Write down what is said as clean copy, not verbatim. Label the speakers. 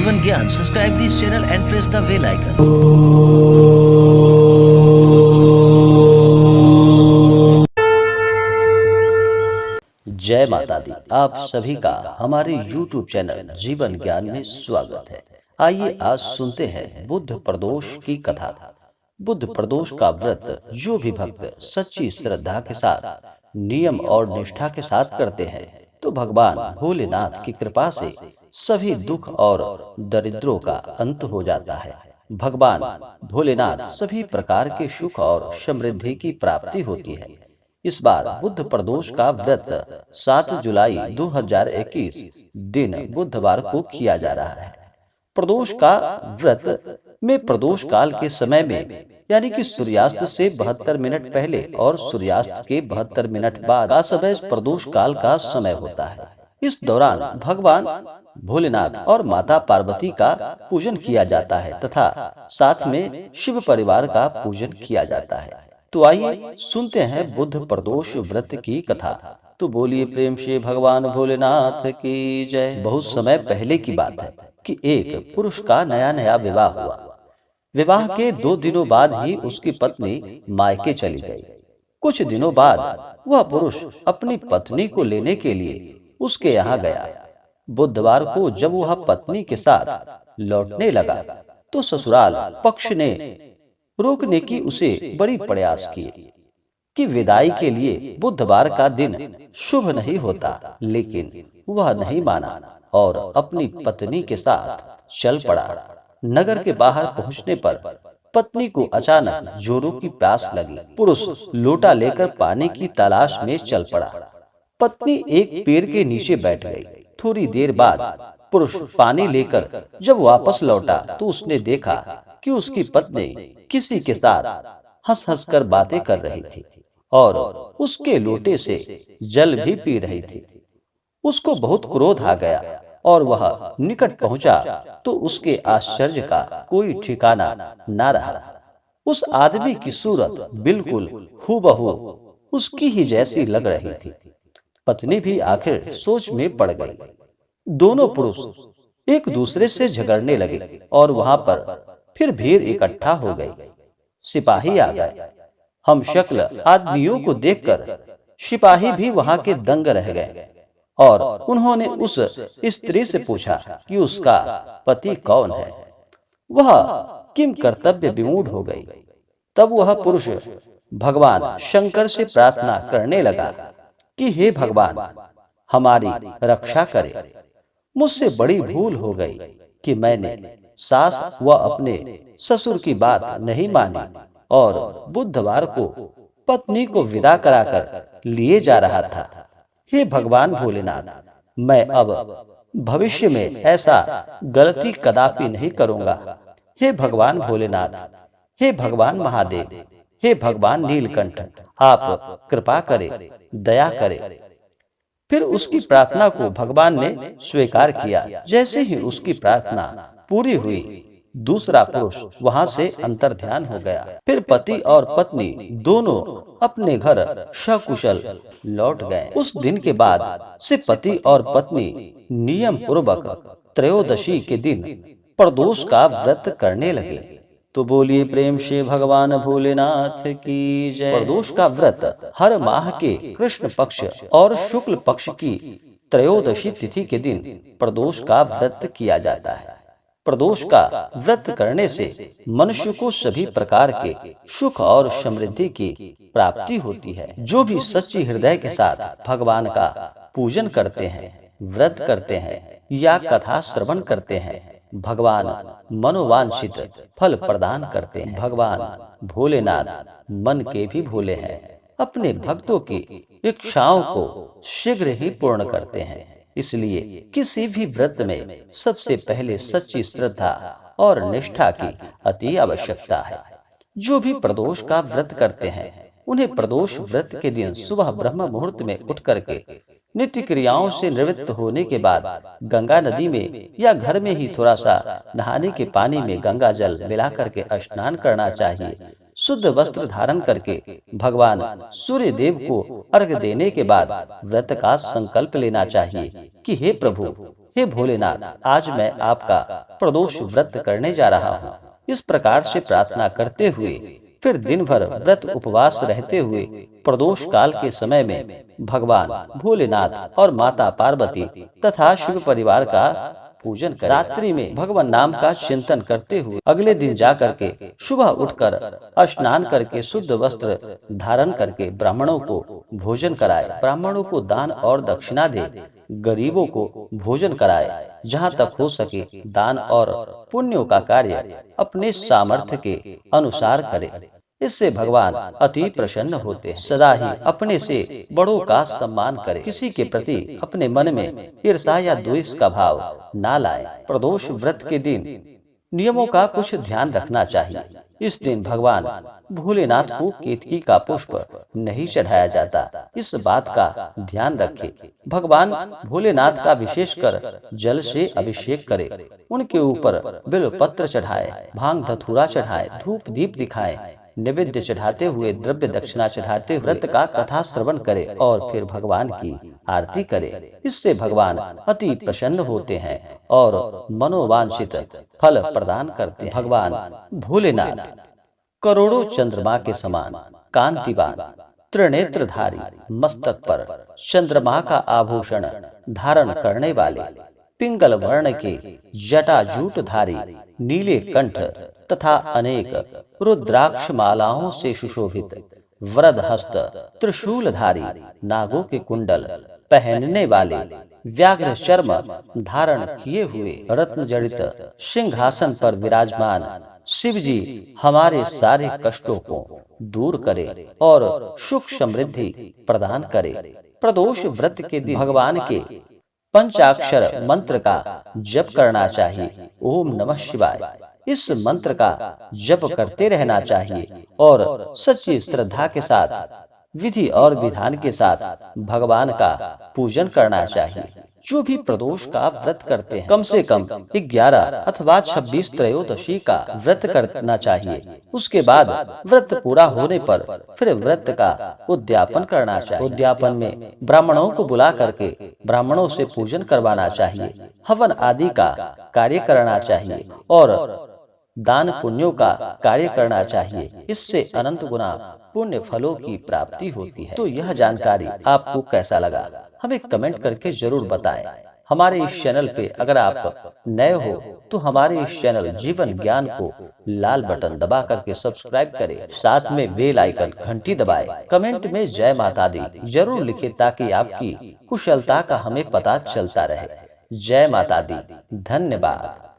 Speaker 1: जीवन ज्ञान, subscribe this channel and press the bell icon.
Speaker 2: जय माता दी। आप सभी का हमारे YouTube चैनल जीवन ज्ञान में स्वागत है। आइए आज सुनते हैं बुद्ध प्रदोष की कथा। बुद्ध प्रदोष का व्रत जो भी भक्त सच्ची श्रद्धा के साथ, नियम और निष्ठा के साथ करते हैं, तो भगवान भोलेनाथ की कृपा से सभी दुख और दरिद्रों का अंत हो जाता है। भगवान भोलेनाथ सभी प्रकार के सुख और समृद्धि की प्राप्ति होती है। इस बार बुद्ध प्रदोष का व्रत 7 जुलाई 2021 दिन बुधवार को किया जा रहा है। प्रदोष का व्रत में प्रदोष काल के समय में यानी कि सूर्यास्त से 72 मिनट पहले और सूर्यास्त के 72 मिनट बाद का समय प्रदोष काल का समय होता है। इस दौरान भगवान भोलेनाथ और माता पार्वती का पूजन किया जाता है तथा साथ में शिव परिवार का पूजन किया जाता है। तो आइए सुनते हैं बुद्ध प्रदोष व्रत की कथा। तो बोलिए प्रेम से भगवान भोलेनाथ की जय। बहुत समय पहले की बात है कि एक पुरुष का नया नया विवाह हुआ। विवाह के 2 दिनों बाद ही उसकी पत्नी मायके चली गई। कुछ दिनों बाद वह पुरुष अपनी पत्नी को लेने के लिए उसके यहाँ गया। बुधवार को जब वह पत्नी के साथ लौटने लगा तो ससुराल पक्ष ने रोकने की उसे बड़ी प्रयास किए कि विदाई के लिए बुधवार का दिन शुभ नहीं होता, लेकिन वह नहीं माना और अपनी पत्नी के साथ चल पड़ा। नगर के बाहर पहुंचने पर पत्नी को अचानक जोरों की प्यास लगी। पुरुष लोटा लेकर पानी की तलाश में चल पड़ा। पत्नी एक पेड़ के नीचे बैठ गई। थोड़ी देर बाद पुरुष पानी लेकर जब वापस लौटा तो उसने देखा कि उसकी पत्नी किसी के साथ हंस हंस कर बातें कर रही थी और उसके लोटे से जल भी पी रही थी। उसको बहुत क्रोध आ गया और वह निकट पहुंचा तो उसके आश्चर्य का कोई ठिकाना न रहा। उस आदमी की सूरत बिल्कुल हूबहू उसकी ही जैसी लग रही थी। पत्नी भी आखिर सोच में पड़ गई। दोनों पुरुष एक दूसरे से झगड़ने लगे और वहां पर फिर भीड़ इकट्ठा हो गई। सिपाही आ गए। हम शक्ल आदमियों को देखकर सिपाही भी वहां के दंग रह गए और उन्होंने उस स्त्री से पूछा कि उसका पति कौन है। वह किम कर्तव्य विमूढ़ हो गई। तब वह पुरुष भगवान शंकर से प्रार्थना करने लगा कि हे भगवान, हमारी रक्षा करे। मुझसे बड़ी भूल हो गई कि मैंने सास व अपने ससुर की बात नहीं मानी और बुधवार को पत्नी को विदा कराकर लिए जा रहा था। हे भगवान भोलेनाथ, मैं अब भविष्य में ऐसा गलती कदापि नहीं करूंगा। हे भगवान भोलेनाथ, हे भगवान महादेव, हे भगवान नीलकंठ, आप कृपा करें, दया करें। फिर उसकी प्रार्थना को भगवान ने स्वीकार किया। जैसे ही उसकी प्रार्थना पूरी हुई, दूसरा पुरुष वहां से अंतर्ध्यान हो गया। फिर पति और पत्नी दोनों अपने घर सकुशल लौट गए। उस दिन के बाद से पति और पत्नी नियम पूर्वक त्रयोदशी के दिन प्रदोष का व्रत करने लगे। तो बोलिए प्रेम से भगवान भोलेनाथ की जय। प्रदोष का व्रत हर माह के कृष्ण पक्ष और शुक्ल पक्ष की त्रयोदशी तिथि के दिन प्रदोष का व्रत किया जाता है। प्रदोष का व्रत करने से मनुष्य को सभी प्रकार के सुख और समृद्धि की प्राप्ति होती है। जो भी सच्ची हृदय के साथ भगवान का पूजन करते हैं, व्रत करते हैं या कथा श्रवण करते हैं, भगवान मनोवांछित फल प्रदान करते हैं। भगवान भोलेनाथ मन के भी भोले हैं। अपने भक्तों की इच्छाओं को शीघ्र ही पूर्ण करते हैं। इसलिए किसी भी व्रत में सबसे पहले सच्ची श्रद्धा और निष्ठा की अति आवश्यकता है। जो भी प्रदोष का व्रत करते हैं, उन्हें प्रदोष व्रत के दिन सुबह ब्रह्म मुहूर्त में उठ करके नित्य क्रियाओं से निवृत्त होने के बाद गंगा नदी में या घर में ही थोड़ा सा नहाने के पानी में गंगा जल मिला करके स्नान करना चाहिए। शुद्ध वस्त्र धारण करके भगवान सूर्य देव को अर्घ देने के बाद व्रत का संकल्प लेना चाहिए कि हे प्रभु, हे भोलेनाथ, आज मैं आपका प्रदोष व्रत करने जा रहा हूँ। इस प्रकार से प्रार्थना करते हुए फिर दिन भर व्रत उपवास रहते हुए प्रदोष काल के समय में भगवान भोलेनाथ और माता पार्वती तथा शिव परिवार का पूजन करें। रात्रि में भगवान नाम का चिंतन करते हुए अगले दिन जाकर के सुबह उठकर स्नान करके शुद्ध वस्त्र धारण करके ब्राह्मणों को भोजन कराए, ब्राह्मणों को दान और दक्षिणा दे, गरीबों को भोजन कराए। जहाँ तक हो सके दान और पुण्यों का कार्य अपने सामर्थ्य के अनुसार करे। इससे भगवान अति प्रसन्न होते हैं। सदा ही अपने से बड़ों का सम्मान करे, किसी के प्रति अपने मन में ईर्ष्या या द्वेष का भाव ना लाए। प्रदोष व्रत के दिन नियमों का कुछ ध्यान रखना चाहिए। इस दिन भगवान भोलेनाथ को केतकी का पुष्प नहीं चढ़ाया जाता। इस बात का ध्यान रखें। भगवान भोलेनाथ का विशेषकर जल से अभिषेक करे, उनके ऊपर बिल्वपत्र चढ़ाए, भांग धतूरा चढ़ाए, धूप दीप दिखाए, नैवेद्य चढ़ाते हुए द्रव्य दक्षिणा चढ़ाते व्रत का कथा श्रवण करे और फिर भगवान की आरती करे। इससे भगवान अति प्रसन्न होते हैं और मनोवांछित फल प्रदान करते हैं। भगवान भोलेनाथ करोड़ों चंद्रमा के समान कांतिवान, त्रिनेत्रधारी, मस्तक पर चंद्रमा का आभूषण धारण करने वाले, पिंगल वर्ण के जटाजूटधारी, नीले कंठ तथा अनेक रुद्राक्ष मालाओं से सुशोभित, वरद हस्त, त्रिशूलधारी, नागों के कुंडल पहनने वाले, व्याघ्र चर्म धारण किए हुए, रत्न जड़ित सिंहासन पर विराजमान शिव जी हमारे सारे कष्टों को दूर करे और सुख समृद्धि प्रदान करे। प्रदोष व्रत के दिन भगवान के पंचाक्षर मंत्र का जप करना चाहिए। ओम नमः शिवाय। इस मंत्र का जप करते रहना चाहिए और सच्ची श्रद्धा के साथ विधि और विधान के साथ भगवान का पूजन करना चाहिए। जो भी प्रदोष का व्रत करते हैं कम से कम 11 अथवा 26 त्रयोदशी का व्रत करना चाहिए। उसके बाद व्रत पूरा होने पर फिर व्रत का उद्यापन करना चाहिए। उद्यापन में ब्राह्मणों को बुला करके ब्राह्मणों से पूजन करवाना चाहिए, हवन आदि का कार्य करना चाहिए और दान पुण्यों का कार्य करना चाहिए। इससे अनंत गुना पुण्य फलों की प्राप्ति होती है। तो यह जानकारी आपको कैसा लगा हमें कमेंट करके जरूर बताएं। हमारे इस चैनल पे अगर आप नए हो तो हमारे इस चैनल जीवन ज्ञान को लाल बटन दबा करके सब्सक्राइब करें, साथ में बेल आइकन घंटी दबाएं। कमेंट में जय माता दी जरूर लिखें ताकि आपकी कुशलता का हमें पता चलता रहे। जय माता दी। धन्यवाद।